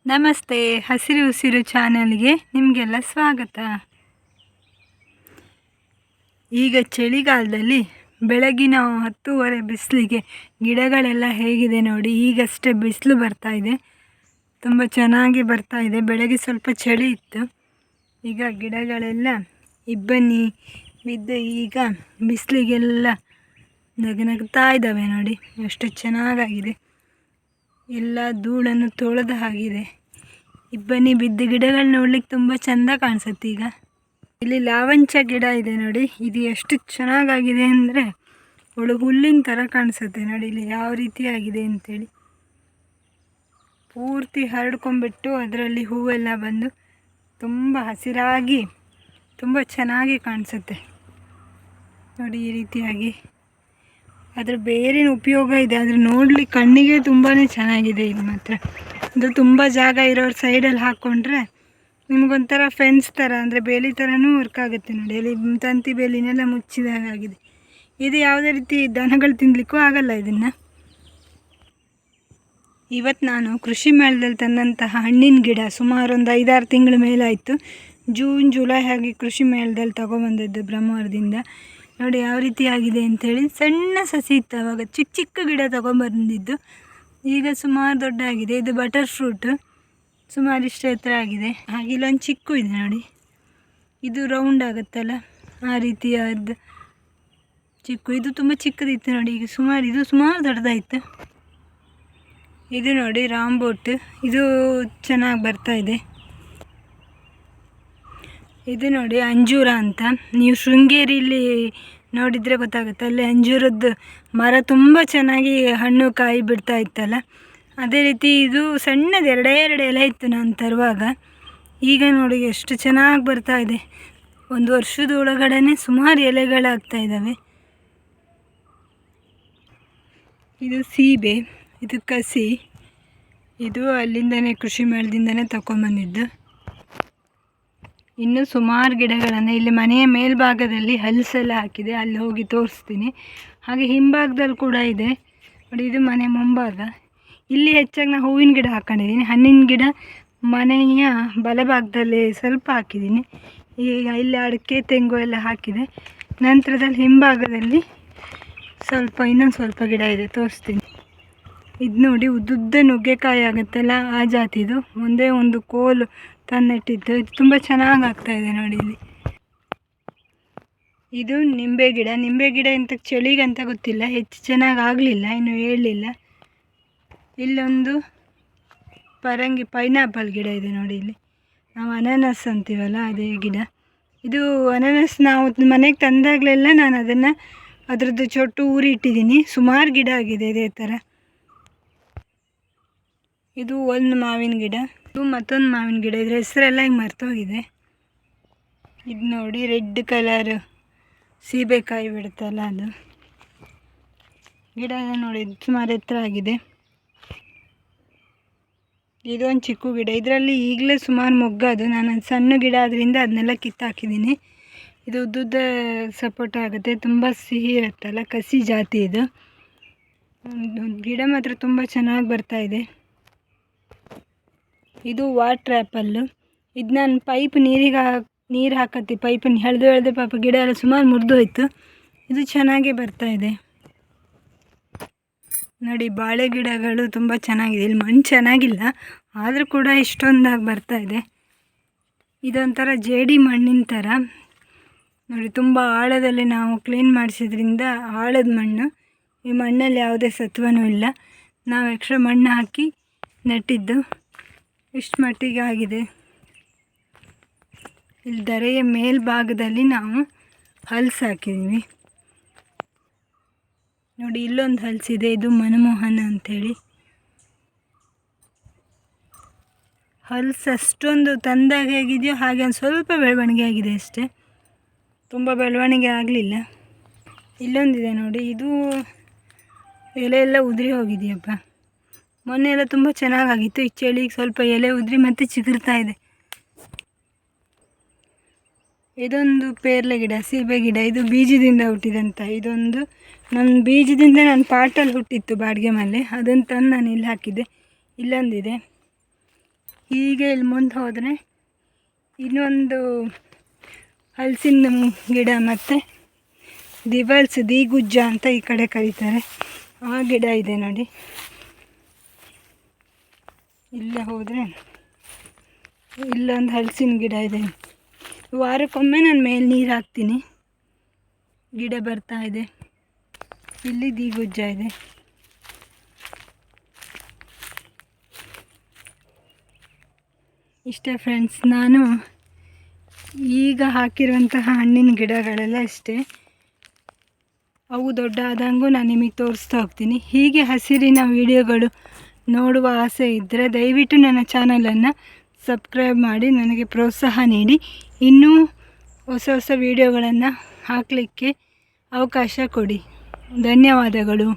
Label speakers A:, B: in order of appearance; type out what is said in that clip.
A: ನಮಸ್ತೆ, ಹಸಿರು ಉಸಿರು ಚಾನೆಲ್ಗೆ ನಿಮಗೆಲ್ಲ ಸ್ವಾಗತ. ಈಗ ಚಳಿಗಾಲದಲ್ಲಿ ಬೆಳಗಿನ 10:30 ಬಿಸಿಲಿಗೆ ಗಿಡಗಳೆಲ್ಲ ಹೇಗಿದೆ ನೋಡಿ. ಈಗಷ್ಟೇ ಬಿಸಿಲು ಬರ್ತಾ ಇದೆ, ತುಂಬ ಚೆನ್ನಾಗಿ ಬರ್ತಾ ಇದೆ. ಬೆಳಗ್ಗೆ ಸ್ವಲ್ಪ ಚಳಿ ಇತ್ತು, ಈಗ ಗಿಡಗಳೆಲ್ಲ ಇಬ್ಬನಿ ಬಿದ್ದು ಈಗ ಬಿಸಿಲಿಗೆಲ್ಲ ನಗನಗ್ತಾ ಇದ್ದಾವೆ ನೋಡಿ. ಎಷ್ಟು ಚೆನ್ನಾಗಾಗಿದೆ, ಎಲ್ಲ ಧೂಳನ್ನು ತೊಳೆದ ಹಾಗಿದೆ. ಇಬ್ಬನಿ ಬಿದ್ದ ಗಿಡಗಳು ನೋಡ್ಲಿಕ್ಕೆ ತುಂಬ ಚೆಂದ ಕಾಣಿಸುತ್ತೆ. ಈಗ ಇಲ್ಲಿ ಲಾವಂಚ ಗಿಡ ಇದೆ ನೋಡಿ, ಇದು ಎಷ್ಟು ಚೆನ್ನಾಗಾಗಿದೆ ಅಂದರೆ ಒಳಗೆ ಹುಲ್ಲಿನ ಥರ ಕಾಣಿಸುತ್ತೆ ನೋಡಿ. ಇಲ್ಲಿ ಯಾವ ರೀತಿ ಆಗಿದೆ ಅಂತೇಳಿ ಪೂರ್ತಿ ಹರಡ್ಕೊಂಡ್ಬಿಟ್ಟು ಅದರಲ್ಲಿ ಹೂವೆಲ್ಲ ಬಂದು ತುಂಬ ಹಸಿರಾಗಿ ತುಂಬ ಚೆನ್ನಾಗಿ ಕಾಣಿಸುತ್ತೆ ನೋಡಿ. ಈ ರೀತಿಯಾಗಿ ಅದ್ರ ಬೇರಿನ ಉಪಯೋಗ ಇದೆ, ಆದರೆ ನೋಡ್ಲಿಕ್ಕೆ ಕಣ್ಣಿಗೆ ತುಂಬಾ ಚೆನ್ನಾಗಿದೆ. ಇದು ಮಾತ್ರ ಇದು ತುಂಬ ಜಾಗ ಇರೋರು ಸೈಡಲ್ಲಿ ಹಾಕ್ಕೊಂಡ್ರೆ ನಿಮಗೊಂಥರ ಫೆನ್ಸ್ ಥರ ಅಂದರೆ ಬೇಲಿ ಥರನೂ ವರ್ಕ್ ಆಗುತ್ತೆ ನೋಡಿ. ಅಲ್ಲಿ ತಂತಿ ಬೇಲಿನೆಲ್ಲ ಮುಚ್ಚಿದಾಗಿದೆ. ಇದು ಯಾವುದೇ ರೀತಿ ದನಗಳು ತಿನ್ನಲಿಕ್ಕೂ ಆಗಲ್ಲ ಇದನ್ನು. ಇವತ್ತು ನಾನು ಕೃಷಿ ಮೇಳದಲ್ಲಿ ತಂದಂತಹ ಹಣ್ಣಿನ ಗಿಡ ಸುಮಾರು ಒಂದು 5-6 ತಿಂಗಳ ಮೇಲಾಯಿತು. ಜೂನ್ ಜುಲೈ ಹಾಗೆ ಕೃಷಿ ಮೇಳದಲ್ಲಿ ತೊಗೊಬಂದಿದ್ದು ಬ್ರಹ್ಮಾವರದಿಂದ. ನೋಡಿ ಯಾವ ರೀತಿ ಆಗಿದೆ ಅಂಥೇಳಿ. ಸಣ್ಣ ಸಸಿ ಇತ್ತು ಆವಾಗ, ಚಿಕ್ಕ ಚಿಕ್ಕ ಗಿಡ ತೊಗೊಂಬಂದಿದ್ದು. ಈಗ ಸುಮಾರು ದೊಡ್ಡ ಆಗಿದೆ. ಇದು ಬಟರ್ ಫ್ರೂಟು, ಸುಮಾರು ಇಷ್ಟು ಎತ್ತರ ಆಗಿದೆ. ಹಾಗೆ ಇಲ್ಲೊಂದು ಚಿಕ್ಕು ಇದೆ ನೋಡಿ, ಇದು ರೌಂಡ್ ಆಗುತ್ತಲ್ಲ ಆ ರೀತಿಯಾದ ಚಿಕ್ಕು. ಇದು ತುಂಬ ಚಿಕ್ಕದಿತ್ತು ನೋಡಿ, ಈಗ ಇದು ಸುಮಾರು ದೊಡ್ಡದಾಯಿತು. ಇದು ನೋಡಿ ರಾಂಬೋಟ್, ಇದು ಚೆನ್ನಾಗಿ ಬರ್ತಾ ಇದೆ. ಇದು ನೋಡಿ ಅಂಜೂರ ಅಂತ, ನೀವು ಶೃಂಗೇರಿಯಲ್ಲಿ ನೋಡಿದರೆ ಗೊತ್ತಾಗುತ್ತೆ. ಅಲ್ಲಿ ಅಂಜೂರದ್ದು ಮರ ತುಂಬ ಚೆನ್ನಾಗಿ ಹಣ್ಣು ಕಾಯಿ ಬಿಡ್ತಾ ಇತ್ತಲ್ಲ, ಅದೇ ರೀತಿ ಇದು ಸಣ್ಣದು 2 ಎಲೆ ಇತ್ತು ನಾನು ತರುವಾಗ. ಈಗ ನೋಡಿ ಎಷ್ಟು ಚೆನ್ನಾಗಿ ಬರ್ತಾ ಇದೆ. ಒಂದು ವರ್ಷದ ಒಳಗಡೆ ಸುಮಾರು ಎಲೆಗಳಾಗ್ತಾ ಇದ್ದಾವೆ. ಇದು ಸೀಬೆ, ಇದು ಕಸಿ, ಇದು ಅಲ್ಲಿಂದನೇ ಕೃಷಿ ಮೇಳದಿಂದನೇ ತಗೊಂಬಂದಿದ್ದು. ಇನ್ನೂ ಸುಮಾರು ಗಿಡಗಳನ್ನು ಇಲ್ಲಿ ಮನೆಯ ಮೇಲ್ಭಾಗದಲ್ಲಿ ಹಲಸೆಲ್ಲ ಹಾಕಿದೆ, ಅಲ್ಲಿ ಹೋಗಿ ತೋರಿಸ್ತೀನಿ. ಹಾಗೆ ಹಿಂಭಾಗದಲ್ಲಿ ಕೂಡ ಇದೆ ನೋಡಿ, ಇದು ಮನೆ ಮುಂಭಾಗ. ಇಲ್ಲಿ ಹೆಚ್ಚಾಗಿ ನಾನು ಹೂವಿನ ಗಿಡ ಹಾಕ್ಕೊಂಡಿದ್ದೀನಿ. ಹಣ್ಣಿನ ಗಿಡ ಮನೆಯ ಬಲಭಾಗದಲ್ಲಿ ಸ್ವಲ್ಪ ಹಾಕಿದ್ದೀನಿ. ಈಗ ಇಲ್ಲಿ ಅಡಿಕೆ ತೆಂಗು ಎಲ್ಲ ಹಾಕಿದೆ. ನಂತರದಲ್ಲಿ ಹಿಂಭಾಗದಲ್ಲಿ ಇನ್ನೊಂದು ಸ್ವಲ್ಪ ಗಿಡ ಇದೆ, ತೋರಿಸ್ತೀನಿ. ಇದು ನೋಡಿ ಉದ್ದುದ್ದ ನುಗ್ಗೆಕಾಯಿ ಆಗುತ್ತಲ್ಲ ಆ ಜಾತಿದು, ಒಂದೇ ಒಂದು ಕೋಲು ತಂದಿಟ್ಟಿದ್ದು. ಇದು ತುಂಬ ಚೆನ್ನಾಗಿ ಆಗ್ತಾಯಿದೆ ನೋಡಿ. ಇಲ್ಲಿ ಇದು ನಿಂಬೆ ಗಿಡ ಎಂತ ಚಳಿಗಂತ ಗೊತ್ತಿಲ್ಲ, ಹೆಚ್ಚು ಚೆನ್ನಾಗಿ ಆಗಲಿಲ್ಲ, ಇನ್ನು ಹೇಳಲಿಲ್ಲ. ಇಲ್ಲೊಂದು ಪೈನಾಪಲ್ ಗಿಡ ಇದೆ ನೋಡಿ. ಇಲ್ಲಿ ನಾವು ಅನಾನಸ್ ಅಂತೀವಲ್ಲ ಅದೇ ಗಿಡ. ಇದು ಅನಾನಸ್ ನಾವು ಮನೆಗೆ ತಂದಾಗಲೆಲ್ಲ ನಾನು ಅದರದ್ದು ಚೊಟ್ಟು ಊರಿ ಇಟ್ಟಿದ್ದೀನಿ. ಸುಮಾರು ಗಿಡ ಆಗಿದೆ ಇದೇ ಥರ. ಇದು ಒಂದು ಮಾವಿನ ಗಿಡ, ಇದು ಮತ್ತೊಂದು ಮಾವಿನ ಗಿಡ. ಇದ್ರ ಹೆಸರೆಲ್ಲ ಹಿಂಗೆ ಮರ್ತೋಗಿದೆ. ಇದು ನೋಡಿ ರೆಡ್ ಕಲರ್ ಸೀಬೆಕಾಯಿ ಬಿಡುತ್ತಲ್ಲ ಅದು ಗಿಡ ನೋಡಿ, ಸುಮಾರು ಎತ್ತರ ಆಗಿದೆ. ಇದೊಂದು ಚಿಕ್ಕ ಗಿಡ, ಇದರಲ್ಲಿ ಈಗಲೇ ಸುಮಾರು ಮೊಗ್ಗದು. ನಾನು ಸಣ್ಣ ಗಿಡ ಅದರಿಂದ ಅದನ್ನೆಲ್ಲ ಕಿತ್ತಾಕಿದ್ದೀನಿ. ಇದು ಉದ್ದುದ್ದ ಸಪೋಟ ಆಗುತ್ತೆ, ತುಂಬ ಸಿಹಿ ಇರುತ್ತಲ್ಲ, ಕಸಿ ಜಾತಿ ಇದು. ಗಿಡ ಮಾತ್ರ ತುಂಬ ಚೆನ್ನಾಗಿ ಬರ್ತಾ ಇದೆ. ಇದು ವಾಟರ್ ಆ್ಯಪಲ್ಲು. ಇದು ನಾನು ಪೈಪ್ ನೀರು ಹಾಕತ್ತಿ ಪೈಪನ್ನು ಎಳೆದು ಪಾಪ ಗಿಡ ಎಲ್ಲ ಸುಮಾರು ಮುರಿದು ಹೋಯ್ತು. ಇದು ಚೆನ್ನಾಗೇ ಬರ್ತಾ ಇದೆ ನೋಡಿ. ಬಾಳೆ ಗಿಡಗಳು ತುಂಬ ಚೆನ್ನಾಗಿದೆ. ಇಲ್ಲಿ ಮಣ್ಣು ಚೆನ್ನಾಗಿಲ್ಲ, ಆದರೂ ಕೂಡ ಇಷ್ಟೊಂದಾಗಿ ಬರ್ತಾ ಇದೆ. ಇದೊಂಥರ ಜೇಡಿ ಮಣ್ಣಿನ ಥರ ನೋಡಿ, ತುಂಬ ಆಳದಲ್ಲಿ ನಾವು ಕ್ಲೀನ್ ಮಾಡಿಸಿದ್ರಿಂದ ಆಳದ ಮಣ್ಣು. ಈ ಮಣ್ಣಲ್ಲಿ ಯಾವುದೇ ಸತ್ವನೂ ಇಲ್ಲ. ನಾವು ಎಕ್ಸ್ಟ್ರಾ ಮಣ್ಣು ಹಾಕಿ ನೆಟ್ಟಿದ್ದು ಇಷ್ಟು ಮಟ್ಟಿಗೆ ಆಗಿದೆ. ಇಲ್ಲಿ ಧರೆಯ ಮೇಲ್ಭಾಗದಲ್ಲಿ ನಾವು ಹಲ್ಸು ಹಾಕಿದ್ದೀವಿ ನೋಡಿ. ಇಲ್ಲೊಂದು ಹಲಸಿದೆ, ಇದು ಮನಮೋಹನ ಅಂಥೇಳಿ. ಹಲ್ಸು ಅಷ್ಟೊಂದು ತಂದಾಗ ಹೇಗಿದೆಯೋ ಹಾಗೆ ಒಂದು ಸ್ವಲ್ಪ ಬೆಳವಣಿಗೆ ಆಗಿದೆ ಅಷ್ಟೇ, ತುಂಬ ಬೆಳವಣಿಗೆ ಆಗಲಿಲ್ಲ. ಇಲ್ಲೊಂದಿದೆ ನೋಡಿ, ಇದು ಎಲೆ ಎಲ್ಲ ಉದುರಿ ಹೋಗಿದೆಯಪ್ಪ. ಮೊನ್ನೆ ಎಲ್ಲ ತುಂಬ ಚೆನ್ನಾಗಾಗಿತ್ತು, ಈ ಚಳಿಗೆ ಸ್ವಲ್ಪ ಎಲೆ ಉದುರಿ ಮತ್ತೆ ಚಿಗುರ್ತಾ ಇದೆ. ಇದೊಂದು ಪೇರ್ಲೆ ಗಿಡ, ಸೀಬೆ ಗಿಡ. ಇದು ಬೀಜದಿಂದ ಹುಟ್ಟಿದಂಥ. ಇದೊಂದು ನನ್ನ ಬೀಜದಿಂದ ನಾನು ಪಾಟಲ್ಲಿ ಹುಟ್ಟಿತ್ತು ಬಾಡಿಗೆ ಮನೆ, ಅದನ್ನು ತಂದು ನಾನು ಇಲ್ಲಿ ಹಾಕಿದ್ದೆ. ಇಲ್ಲೊಂದಿದೆ, ಹೀಗೆ ಇಲ್ಲಿ ಮುಂದೆ ಹೋದರೆ ಇನ್ನೊಂದು ಹಲಸಿನ ಗಿಡ ಮತ್ತು ದಿಗುಜ್ಜ ಅಂತ ಈ ಕಡೆ ಕರೀತಾರೆ, ಆ ಗಿಡ ಇದೆ ನೋಡಿ. ಇಲ್ಲೇ ಹೋದರೆ ಇಲ್ಲೊಂದು ಹಲಸಿನ ಗಿಡ ಇದೆ. ವಾರಕ್ಕೊಮ್ಮೆ ನಾನು ಮೇಲೆ ನೀರು ಹಾಕ್ತೀನಿ, ಗಿಡ ಬರ್ತಾ ಇದೆ. ಇಲ್ಲಿ ದಿಗುಜ್ಜ ಇದೆ. ಇಷ್ಟೇ ಫ್ರೆಂಡ್ಸ್, ನಾನು ಈಗ ಹಾಕಿರುವಂತಹ ಹಣ್ಣಿನ ಗಿಡಗಳೆಲ್ಲ ಇಷ್ಟೇ. ಅವು ದೊಡ್ಡ ಆದಂಗೂ ನಾನು ನಿಮಗೆ ತೋರಿಸ್ತಾ ಹೋಗ್ತೀನಿ. ಹೀಗೆ ಹಸಿರಿನ ವಿಡಿಯೋಗಳು ನೋಡುವ ಆಸೆ ಇದ್ದರೆ ದಯವಿಟ್ಟು ನನ್ನ ಚಾನಲನ್ನು ಸಬ್ಸ್ಕ್ರೈಬ್ ಮಾಡಿ ನನಗೆ ಪ್ರೋತ್ಸಾಹ ನೀಡಿ. ಇನ್ನೂ ಹೊಸ ಹೊಸ ವಿಡಿಯೋಗಳನ್ನು ಹಾಕಲಿಕ್ಕೆ ಅವಕಾಶ ಕೊಡಿ. ಧನ್ಯವಾದಗಳು.